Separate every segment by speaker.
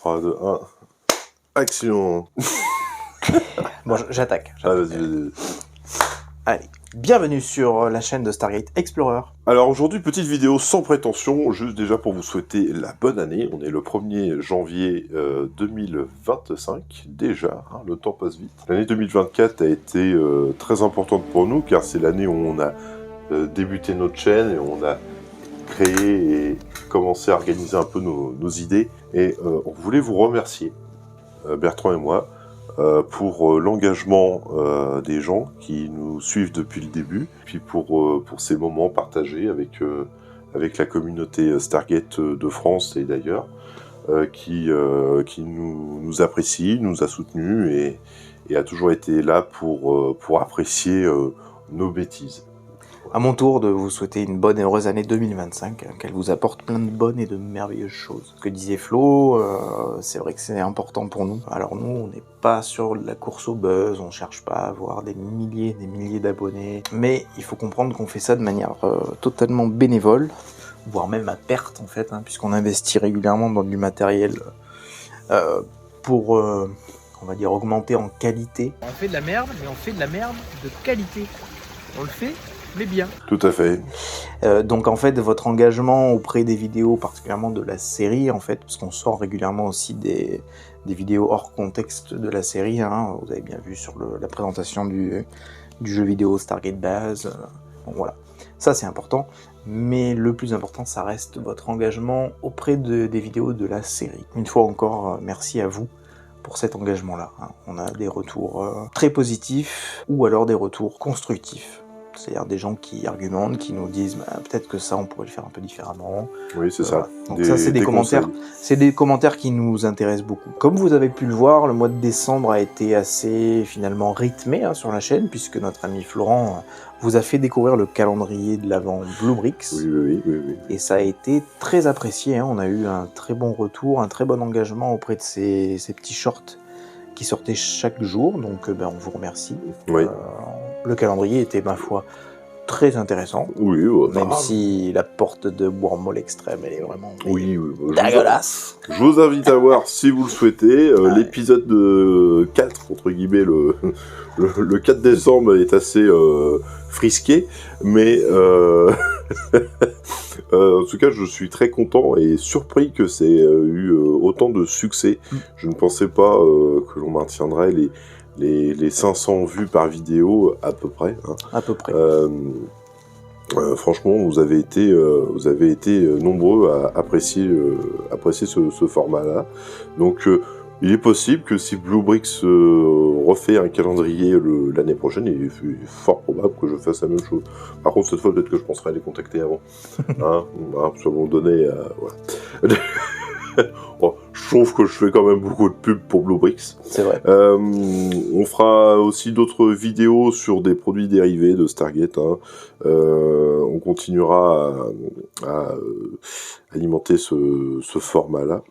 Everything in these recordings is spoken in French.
Speaker 1: 3, 2, 1. Action.
Speaker 2: Bon, j'attaque.
Speaker 1: Ah, vas-y.
Speaker 2: Allez, bienvenue sur la chaîne de Stargate Explorer.
Speaker 1: Alors aujourd'hui, petite vidéo sans prétention, juste déjà pour vous souhaiter la bonne année. On est le 1er janvier 2025, déjà, hein, le temps passe vite. L'année 2024 a été très importante pour nous, car c'est l'année où on a débuté notre chaîne et on a créé et commencé à organiser un peu nos idées. Et on voulait vous remercier, Bertrand et moi, pour l'engagement des gens qui nous suivent depuis le début, puis pour ces moments partagés avec la communauté Stargate de France et d'ailleurs, qui nous apprécie, nous a soutenus et a toujours été là pour apprécier nos bêtises.
Speaker 2: À mon tour de vous souhaiter une bonne et heureuse année 2025, qu'elle vous apporte plein de bonnes et de merveilleuses choses. Ce que disait Flo, c'est vrai que c'est important pour nous. Alors nous, on n'est pas sur la course au buzz, on cherche pas à avoir des milliers d'abonnés, mais il faut comprendre qu'on fait ça de manière totalement bénévole, voire même à perte en fait, hein, puisqu'on investit régulièrement dans du matériel pour, on va dire, augmenter en qualité.
Speaker 3: On fait de la merde, mais on fait de la merde de qualité. On le fait, mais bien.
Speaker 1: Tout à fait.
Speaker 2: Donc en fait, votre engagement auprès des vidéos, particulièrement de la série, en fait, parce qu'on sort régulièrement aussi des vidéos hors contexte de la série, hein, vous avez bien vu sur la présentation du jeu vidéo Stargate Base, bon voilà, ça c'est important, mais le plus important, ça reste votre engagement auprès des vidéos de la série. Une fois encore, merci à vous pour cet engagement-là. On a des retours très positifs, ou alors des retours constructifs. C'est-à-dire des gens qui argumentent, qui nous disent peut-être que ça, on pourrait le faire un peu différemment.
Speaker 1: Oui, c'est ça.
Speaker 2: Donc ça, c'est des commentaires. C'est des commentaires qui nous intéressent beaucoup. Comme vous avez pu le voir, le mois de décembre a été assez finalement rythmé sur la chaîne, puisque notre ami Florent vous a fait découvrir le calendrier de l'Avent Bluebrix.
Speaker 1: Oui.
Speaker 2: Et ça a été très apprécié. On a eu un très bon retour, un très bon engagement auprès de ces petits shorts qui sortaient chaque jour. Donc on vous remercie.
Speaker 1: Oui.
Speaker 2: Le calendrier était, ma foi, très intéressant.
Speaker 1: Oui,
Speaker 2: même si la porte de Wormhole extrême, elle est vraiment
Speaker 1: dégueulasse. Je vous invite à voir, si vous le souhaitez, l'épisode 4, entre guillemets, le 4 décembre est assez frisqué, mais en tout cas, je suis très content et surpris que c'est eu autant de succès. Je ne pensais pas que l'on maintiendrait les 500 vues par vidéo à peu près. Hein.
Speaker 2: À peu près.
Speaker 1: Franchement, vous avez été nombreux à apprécier ce format-là. Donc, il est possible que si Bluebrix refait un calendrier l'année prochaine, il est fort probable que je fasse la même chose. Par contre, cette fois, peut-être que je penserai à les contacter avant. Hein, parce qu'à un moment donné, voilà. Bon, je trouve que je fais quand même beaucoup de pubs pour Bluebrix.
Speaker 2: C'est vrai.
Speaker 1: On fera aussi d'autres vidéos sur des produits dérivés de Stargate. Hein. On continuera à alimenter ce format-là.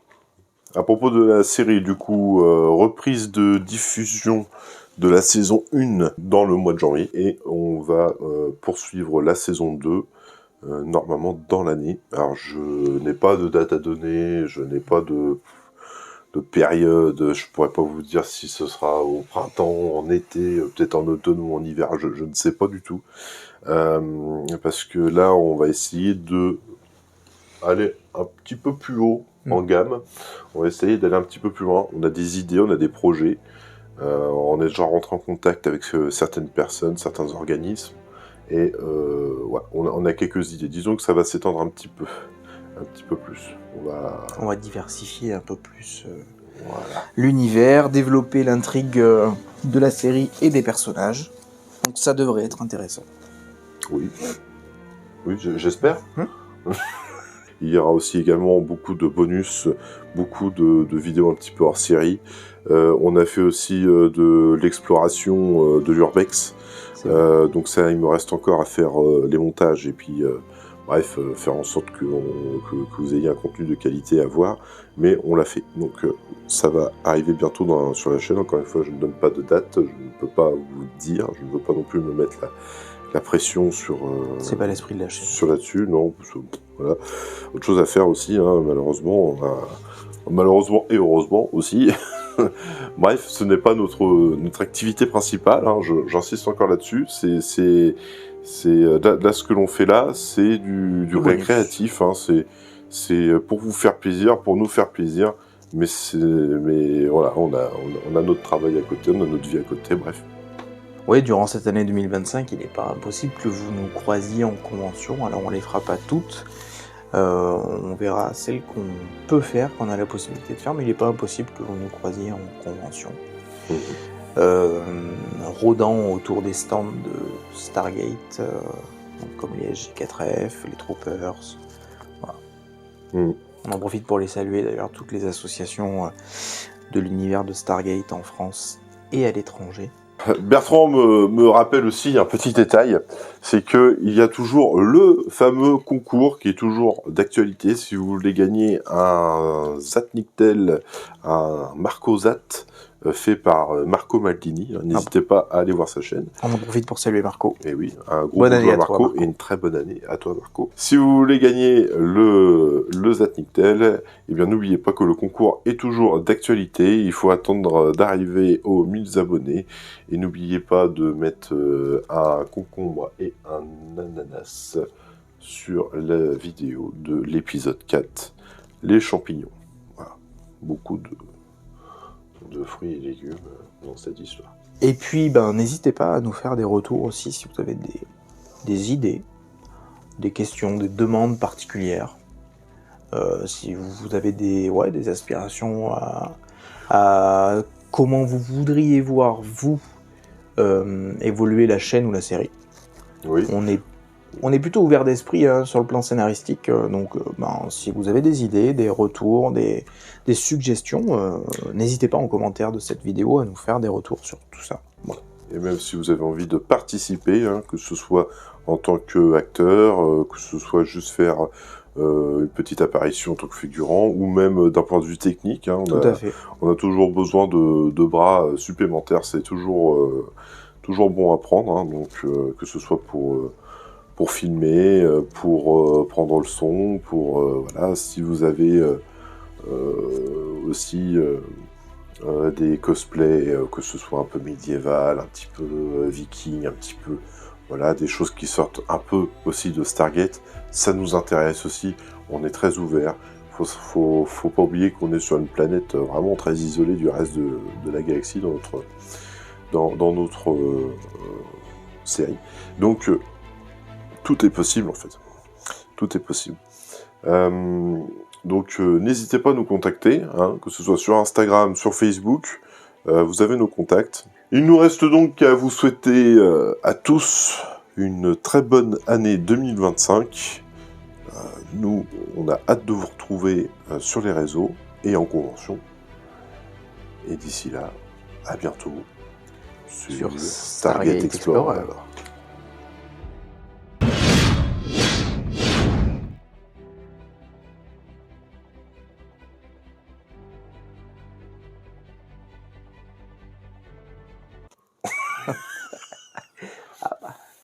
Speaker 1: À propos de la série, du coup, reprise de diffusion de la saison 1 dans le mois de janvier. Et on va poursuivre la saison 2. Normalement dans l'année. Alors je n'ai pas de date à donner, je n'ai pas de période, je pourrais pas vous dire si ce sera au printemps, en été, peut-être en automne ou en hiver, je ne sais pas du tout. Parce que là on va essayer de aller un petit peu plus haut en gamme, on va essayer d'aller un petit peu plus loin, on a des idées, on a des projets, on est déjà rentré en contact avec certaines personnes, certains organismes. Et ouais, on a quelques idées. Disons que ça va s'étendre un petit peu plus.
Speaker 2: On va diversifier un peu plus
Speaker 1: voilà.
Speaker 2: l'univers, développer l'intrigue de la série et des personnages. Donc ça devrait être intéressant.
Speaker 1: Oui, j'espère. Il y aura aussi également beaucoup de bonus, beaucoup de vidéos un petit peu hors série. On a fait aussi de l'exploration de l'Urbex. Donc ça, il me reste encore à faire les montages et puis bref, faire en sorte que vous ayez un contenu de qualité à voir, mais on l'a fait. Donc ça va arriver bientôt sur la chaîne. Encore une fois, je ne donne pas de date, je ne peux pas vous dire, je ne veux pas non plus me mettre la pression sur...
Speaker 2: c'est pas l'esprit de la chaîne.
Speaker 1: Sur là-dessus, non. Voilà. Autre chose à faire aussi, hein, malheureusement, malheureusement et heureusement aussi. Bref, ce n'est pas notre activité principale, hein, j'insiste encore là-dessus. Là, ce que l'on fait là, c'est du récréatif, hein, c'est pour vous faire plaisir, pour nous faire plaisir, mais voilà, on a notre travail à côté, on a notre vie à côté, bref.
Speaker 2: Oui, durant cette année 2025, il n'est pas impossible que vous nous croisiez en convention. Alors on les fera pas toutes. On verra celles qu'on peut faire, qu'on a la possibilité de faire, mais il n'est pas impossible que vous nous croisiez en convention. Rôdant autour des stands de Stargate, comme les SG4F, les Troopers. Voilà. On en profite pour les saluer d'ailleurs, toutes les associations de l'univers de Stargate en France et à l'étranger.
Speaker 1: Bertrand me rappelle aussi un petit détail, c'est que il y a toujours le fameux concours qui est toujours d'actualité. Si vous voulez gagner un Zatnictel, un Marco Zat fait par Marco Maldini, n'hésitez pas à aller voir sa chaîne.
Speaker 2: On en profite pour saluer Marco.
Speaker 1: Et oui, un gros bonjour à Marco et une très bonne année à toi Marco. Si vous voulez gagner le Zatnictel, eh bien n'oubliez pas que le concours est toujours d'actualité. Il faut attendre d'arriver aux 1000 abonnés. Et n'oubliez pas de mettre un concombre et un ananas sur la vidéo de l'épisode 4, les champignons. Voilà, beaucoup de fruits et légumes dans cette histoire.
Speaker 2: Et puis, n'hésitez pas à nous faire des retours aussi si vous avez des idées, des questions, des demandes particulières. Si vous avez des aspirations à comment vous voudriez voir, vous, évoluer la chaîne ou la série.
Speaker 1: Oui.
Speaker 2: On est plutôt ouvert d'esprit sur le plan scénaristique, donc si vous avez des idées, des retours, des suggestions, n'hésitez pas en commentaire de cette vidéo à nous faire des retours sur tout ça. Voilà.
Speaker 1: Et même si vous avez envie de participer, que ce soit en tant qu'acteur, que ce soit juste faire une petite apparition en tant que figurant, ou même d'un point de vue technique. Tout
Speaker 2: à fait.
Speaker 1: On a toujours besoin de bras supplémentaires, c'est toujours bon à prendre, donc que ce soit pour filmer, pour prendre le son, voilà, si vous avez aussi des cosplays, que ce soit un peu médiéval, un petit peu viking, un petit peu... Voilà, des choses qui sortent un peu aussi de Stargate, ça nous intéresse aussi, on est très ouvert. Faut pas oublier qu'on est sur une planète vraiment très isolée du reste de la galaxie dans notre série. Donc tout est possible en fait, tout est possible. Donc n'hésitez pas à nous contacter, que ce soit sur Instagram, sur Facebook, vous avez nos contacts. Il nous reste donc à vous souhaiter à tous une très bonne année 2025. Nous, on a hâte de vous retrouver sur les réseaux et en convention. Et d'ici là, à bientôt sur Stargate Explorer.